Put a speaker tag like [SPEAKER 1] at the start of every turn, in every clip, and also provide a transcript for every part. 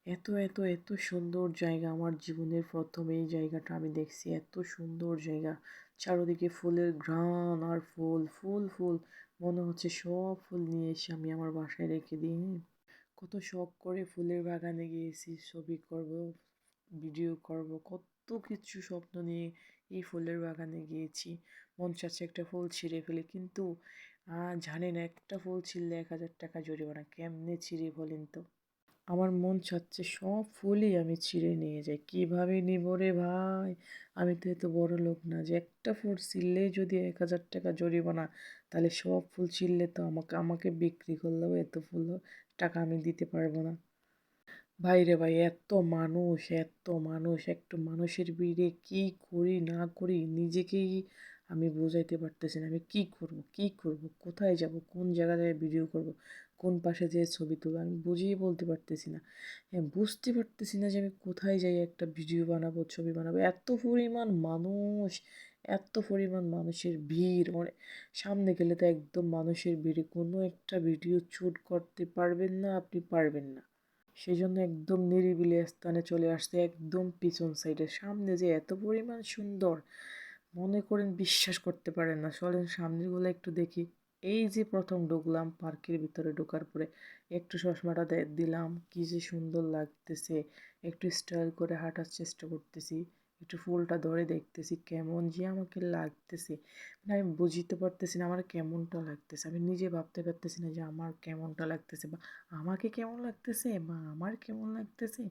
[SPEAKER 1] এত এত এত সুন্দর জায়গা, আমার জীবনের প্রথম এই জায়গাটা আমি দেখছি। এত সুন্দর জায়গা, চারদিকে ফুলের ঘ্রাণ আর ফুল ফুল ফুল। মনে হচ্ছে সব ফুল নিয়ে এসে আমি আমার বাসায় রেখে দিই। কত শখ করে ফুলের বাগানে গিয়েছি, ছবি করব, ভিডিও করব, কত কিছু স্বপ্ন নিয়ে এই ফুলের বাগানে গিয়েছি। মন চাচ্ছে একটা ফুল ছিঁড়ে ফেলে, কিন্তু জানি না একটা ফুল ছিঁড়লে 1000 টাকা জরিমানা। কেমনে ছিঁড়ে বলেন তো? আমার মন চাচ্ছে সব ফুলই আমি ছিঁড়ে নিয়ে যাই। কিভাবে নিব রে ভাই? আমি তো এত বড় লোক না যে একটা ফুল ছিঁড়লেই যদি 1000 টাকা জরিমানা, তাহলে সব ফুল ছিঁড়লে তো আমাকে আমাকে বিক্রি করলেও এত ফুল টাকা আমি দিতে পারবো না। ভাই রে ভাই, এত মানুষ এত মানুষ, একটু মানুষের ভিড়ে কি করি না করি নিজেকেই আমি বোঝাইতে পারতেছি না। আমি কি করব কি করব, কোথায় যাব, কোন জায়গায় ভিডিও করব, কোন পাশে যেয়ে ছবি তুলব, আমি বুঝিয়ে বলতে পারতেছি না। হ্যাঁ, বুঝতে পারতেছি না যে আমি কোথায় যাই একটা ভিডিও বানাবো, ছবি বানাবো। এত পরিমাণ মানুষ, এত পরিমাণ মানুষের ভিড়, মানে সামনে গেলে তো একদম মানুষের ভিড়ে কোনো একটা ভিডিও শ্যুট করতে পারবেন না, আপনি পারবেন না। সেই জন্য একদম নিরিবিলি স্থানে চলে আসছে, একদম পিছন সাইডে। সামনে যে এত পরিমাণ সুন্দর, মনে করেন বিশ্বাস করতে পারেন না। চলেন সামনেগুলো একটু দেখি। এই যে প্রথম ঢুকলাম পার্কের ভিতরে, ঢোকার পরে একটু চশমাটা দিলাম, কি যে সুন্দর লাগতেছে। একটু স্টাইল করে হাঁটার চেষ্টা করতেছি, একটু ফুলটা ধরে দেখতেছি কেমন যে আমাকে লাগতেছে। মানে আমি বুঝতে পারতেছি না আমার কেমনটা লাগতেছে। আমি নিজে ভাবতে পারতেছি না যে আমার কেমনটা লাগতেছে, বা আমাকে কেমন লাগতেছে, বা আমার কেমন লাগতেছে।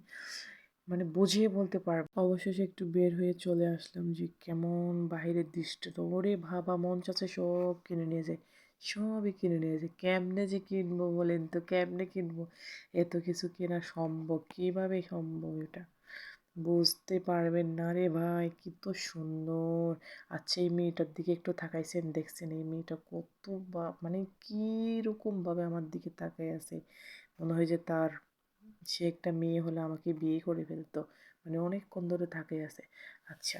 [SPEAKER 1] মানে বুঝিয়ে বলতে পারবো। অবশেষে একটু বের হয়ে চলে আসলাম, যে কেমন বাহিরের দৃশ্যটা। ওরে ভাবা, মন চাচ্ছে সব কিনে নিয়ে যায়, সবই কিনে নিয়ে যায়। কেমনে যে কিনবো বলেন তো, কেমনে কিনবো? এত কিছু কেনা সম্ভব? কিভাবে সম্ভব এটা? বুঝতে পারবেন না রে ভাই, কি তো সুন্দর। আচ্ছা, এই মেয়েটার দিকে একটু তাকাইছেন, দেখছেন এই মেয়েটা কত, বা মানে কি রকম ভাবে আমার দিকে তাকাই আছে। মনে হয় যে তার, সে একটা মেয়ে হলে আমাকে বিয়ে করে ফেলতো। মানে অনেকক্ষণ ধরে তাকাই আছে। আচ্ছা,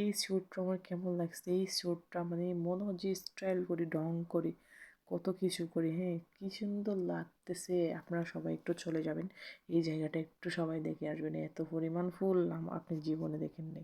[SPEAKER 1] এই স্যুটটা আমার কেমন লাগছে? এই স্যুটটা মানে মনে হয় যে স্টাইল করি, ঢং করি, কত কিছু করি। হ্যাঁ, কি সুন্দর লাগতেছে। আপনারা সবাই একটু চলে যাবেন, এই জায়গাটা একটু সবাই দেখে আসবেন। এত পরিমাণ ফুল আপনি জীবনে দেখেন নাই।